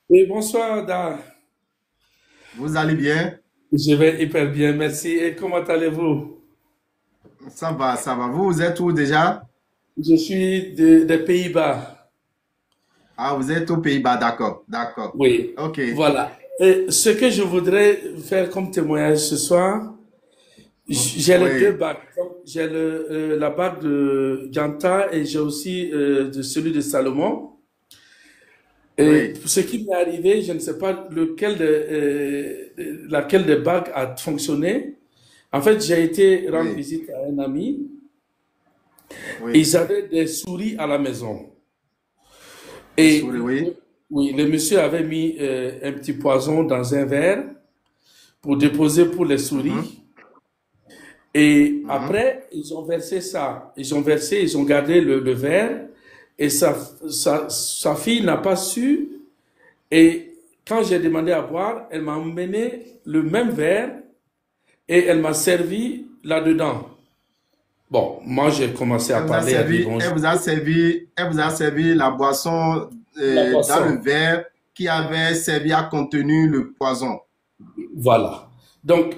Oui, bonsoir, Da. Vous allez bien? Je vais hyper bien, merci. Et comment allez-vous? Ça va, ça va. Vous êtes où déjà? Je suis des Pays-Bas. Ah, vous êtes aux Pays-Bas, d'accord, d'accord. Oui, Ok, voilà. Et ce que je voudrais faire comme témoignage ce soir, j'ai les deux oui, bacs. Donc, j'ai la bague de Janta et j'ai aussi celui de Salomon. Et oui, ce qui m'est arrivé, je ne sais pas laquelle des bagues a fonctionné. En fait, j'ai été rendre oui, visite à un ami. oui. Ils avaient des souris à la maison. Les souris, Et oui. oui, le monsieur avait mis un petit poison dans un verre pour déposer pour les Mhm, souris. Et mhm. après, ils ont versé ça. Ils ont gardé le verre. Et sa fille n'a pas su. Et quand j'ai demandé à boire, elle m'a emmené le même verre et elle m'a servi là-dedans. Bon, moi, j'ai commencé à parler, à dire bonjour. Elle vous a servi la boisson La dans le boisson. verre qui avait servi à contenir le poison. Voilà. Donc,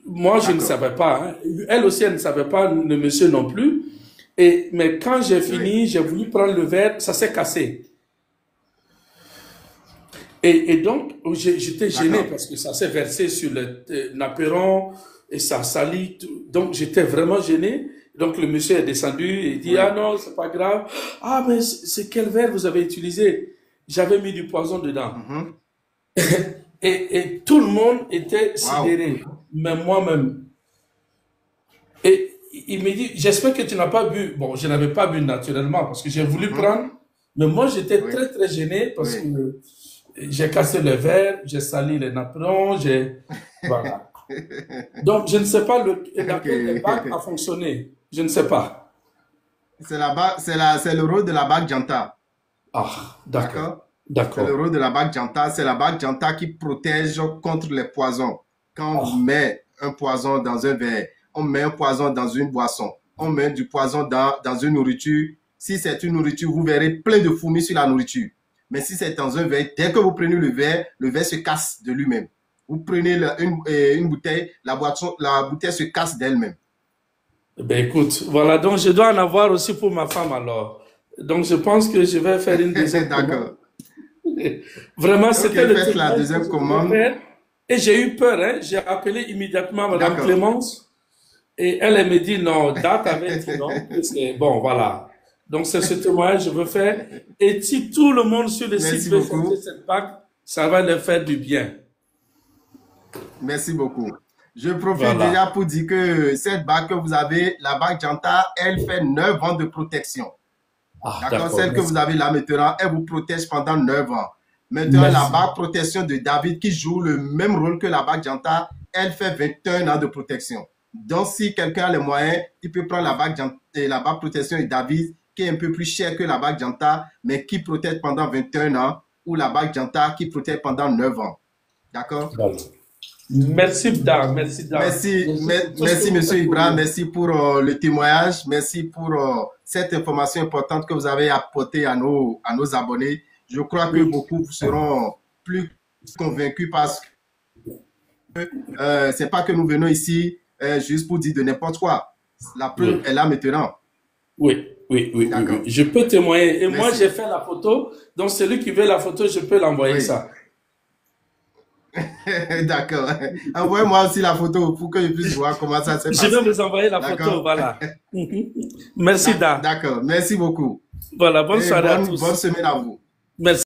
moi, je ne D'accord. savais pas, hein. Elle aussi, elle ne savait pas, le monsieur non plus. Mais quand j'ai Oui, fini, j'ai voulu prendre le verre, ça s'est cassé. Et donc, j'étais gêné d'accord. parce que ça s'est versé sur l'apéron et ça salit tout. Donc, j'étais vraiment gêné. Donc, le monsieur est descendu et dit, ah Oui. non, c'est pas grave. Ah, mais c'est quel verre vous avez utilisé? J'avais mis du poison dedans. Mhm. Et tout le monde était Waouh. sidéré, même moi-même. Et il me dit, j'espère que tu n'as pas bu. Bon, je n'avais pas bu naturellement parce que j'ai voulu Mhm. prendre, mais moi j'étais Oui, très très gêné parce oui. que j'ai cassé le verre, j'ai sali les napperons, voilà. Donc je ne sais pas Ok. laquelle des bagues a fonctionné. Je ne sais pas. C'est le rôle de la bague Janta. Ah, d'accord, D'accord? C'est le d'accord. rôle de la bague Janta. C'est la bague Janta qui protège contre les poisons. Quand on vous Ah, met un poison dans un verre, on met un poison dans une boisson, on met du poison dans une nourriture. Si c'est une nourriture, vous verrez plein de fourmis sur la nourriture. Mais si c'est dans un verre, dès que vous prenez le verre se casse de lui-même. Vous prenez une bouteille, la bouteille se casse d'elle-même. ben écoute, voilà, donc je dois en avoir aussi pour ma femme alors. Donc je pense que je vais faire une deuxième commande. D'accord. Vraiment, Ok, c'était le faites la témoignage que deuxième je voulais commande. faire. Et j'ai eu peur, hein. J'ai appelé immédiatement Madame D'accord. Clémence et elle me dit non, date avait dit non. Que c'est bon, voilà. Donc c'est ce témoignage que je veux faire. Et si tout le monde sur le site Merci veut changer beaucoup. cette bague, ça va leur faire du bien. Merci beaucoup. Je profite Voilà. déjà pour dire que cette bague que vous avez, la bague Janta, elle fait 9 ans de protection. Ah, D'accord? d'accord. Celle que vous Merci. avez là maintenant, elle vous protège pendant 9 ans. Maintenant, la Merci. bague protection de David qui joue le même rôle que la bague Janta, elle fait 21 ans de protection. Donc, si quelqu'un a les moyens, il peut prendre la bague protection de David qui est un peu plus chère que la bague Janta, mais qui protège pendant 21 ans, ou la bague Janta qui protège pendant 9 ans. D'accord? Voilà. Merci, Dan. Merci, Dan. Merci, Merci pour tout ce que merci, vous Monsieur faites pour Ibrahim. nous. Merci pour le témoignage. Merci pour cette information importante que vous avez apportée à nos abonnés. Je crois que Oui. beaucoup seront plus convaincus parce que c'est pas que nous venons ici juste pour dire de n'importe quoi. La preuve Oui. est là maintenant. Oui, oui, oui, oui, oui. D'accord. Je peux témoigner. Et moi, j'ai Merci. fait la photo. Donc, celui qui veut la photo, je peux l'envoyer Oui. ça. D'accord. Envoyez-moi aussi la photo pour que je puisse voir comment ça s'est Je vais passé. vous envoyer la photo. D'accord? Voilà. Merci, Da. D'accord. Merci beaucoup. Voilà. Bonne Et soirée à bonne tous. semaine à vous. Merci.